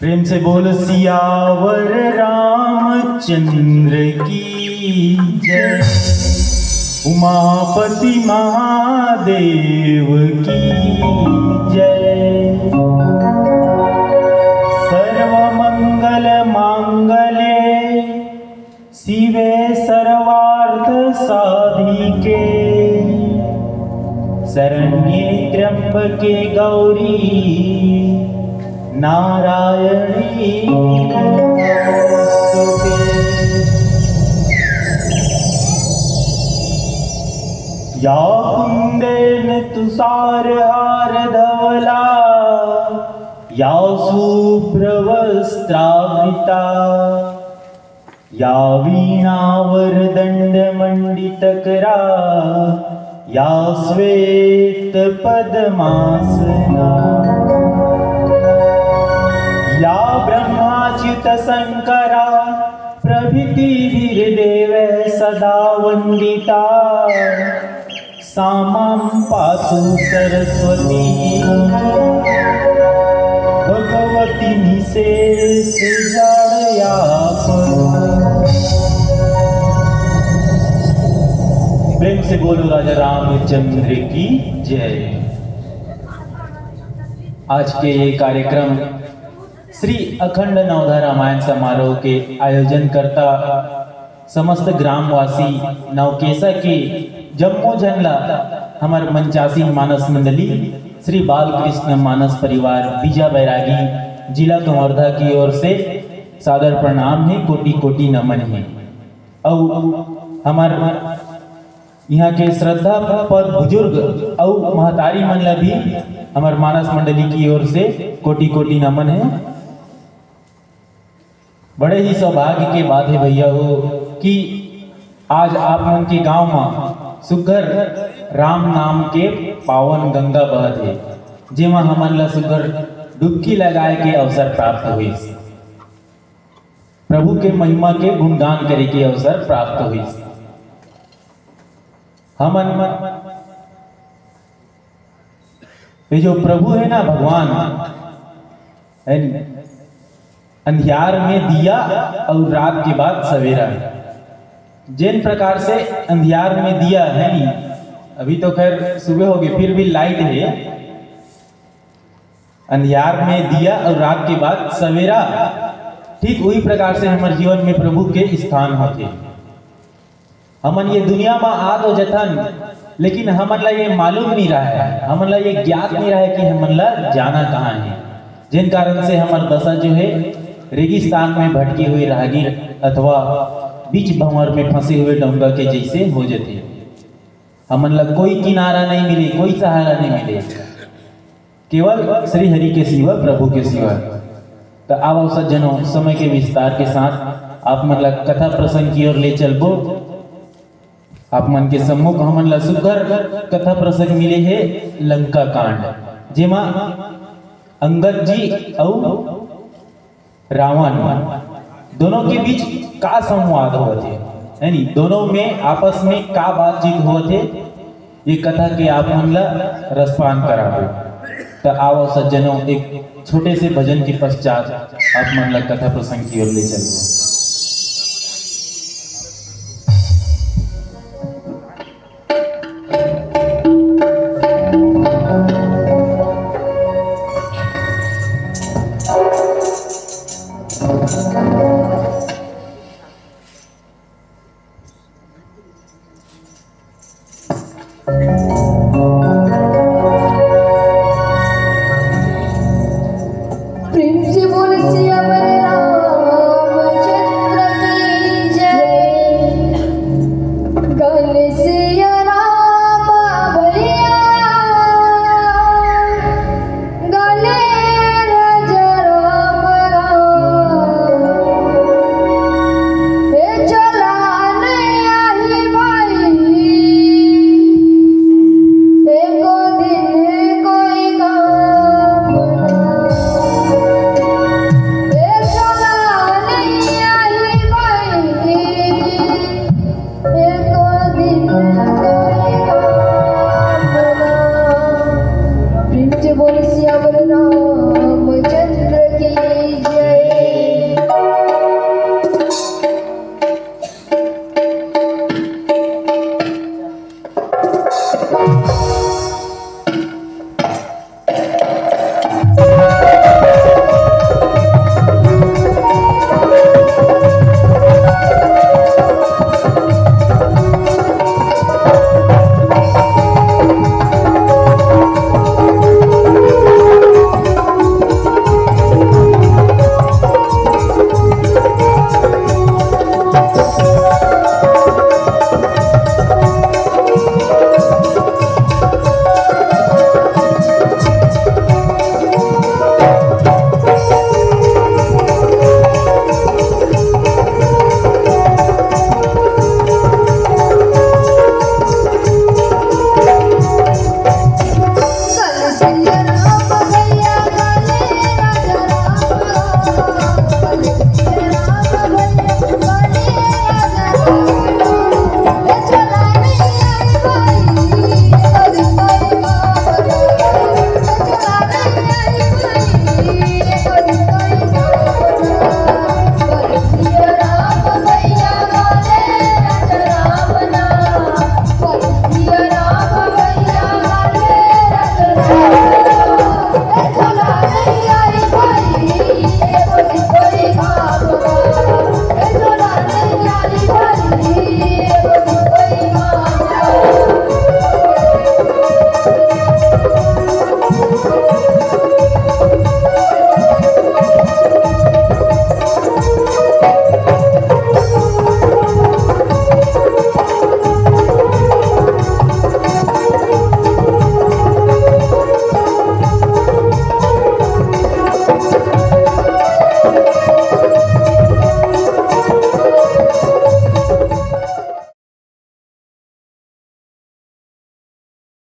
प्रेम से बोल सियावर रामचंद्र की जय। उमापति महादेव की जय। सर्वमंगल मांगल्ये शिवे सर्वार्थ साधिके शरण्ये त्र्यंबके गौरी नारायणी नमोस्तुते। या कुंदेन तुषारहार धवला या शुभ्रवस्त्रावृता या वीणावरदण्डमण्डितकरा या श्वेत पद्मासना या ब्रह्माच्युत शंकरा प्रभृतिर्देव सदा वंदिता सा मां पातु सरस्वती भगवती निशेष जाडया। प्रेम से बोलो राजा रामचंद्र की जय। आज के ये कार्यक्रम श्री अखंड नवधा रामायण समारोह के आयोजन करता समस्त ग्रामवासी नवकेसा के जम्मू जनला हमार मंचासी मानस मंडली श्री बालकृष्ण मानस परिवार बीजा बैरागी जिला कवर्धा की ओर से सादर प्रणाम है, कोटि कोटि नमन है। और हमार यहाँ के श्रद्धा पर बुजुर्ग और महतारी मनला भी हमार मानस मंडली की ओर से कोटि कोटि नमन है। बड़े ही सौभाग्य के बात है भैया हो कि आज आप मन के गांव में सुगर राम नाम के पावन गंगा बहत है, जेमा हमन ला सुगर डुबकी लगाए के अवसर प्राप्त हुई। प्रभु के महिमा के गुणगान करे के अवसर प्राप्त हुई। हमन ये जो प्रभु है ना भगवान, अंधियार में दिया और रात के बाद सवेरा। जिन प्रकार से अंधियार में दिया है नहीं, अभी तो खैर सुबह हो गई फिर भी लाइट है। अंधियार में दिया और रात के बाद सवेरा, ठीक वही प्रकार से हमारे जीवन में प्रभु के स्थान होते। हमन ये दुनिया में आ तो जथन, लेकिन हमन ला ये मालूम नहीं रहा है, हमन ला ये ज्ञात नहीं रहा है कि हमन ला जाना कहाँ है। जिन कारण से हमार दशा जो है रेगिस्तान में भटकी हुई राहगीर अथवा बीच भंवर में फंसे हुए डोंगा के जैसे हो जाते। हमन ला कोई किनारा नहीं मिले, कोई सहारा नहीं मिले, केवल श्री हरि के सिवा, प्रभु के सिवा। तो अब सज्जनों, समय के विस्तार के साथ आप मन ला कथा प्रसंग की ओर ले चलबो। आप मन के सम्मुख हमन ला सुगर कथा प्रसंग मिले है लंका कांड, जेमा अंगद जी और रावण दोनों के बीच का संवाद हुआ थे, यानी दोनों में आपस में का बातचीत हुआ थे, ये कथा के आप मन ला रसपान कराबो। तो आओ सज्जनों, एक छोटे से भजन के पश्चात आप मन ला कथा प्रसंग की ओर ले चलो। प्रेम से बोल सियावर रामचंद्र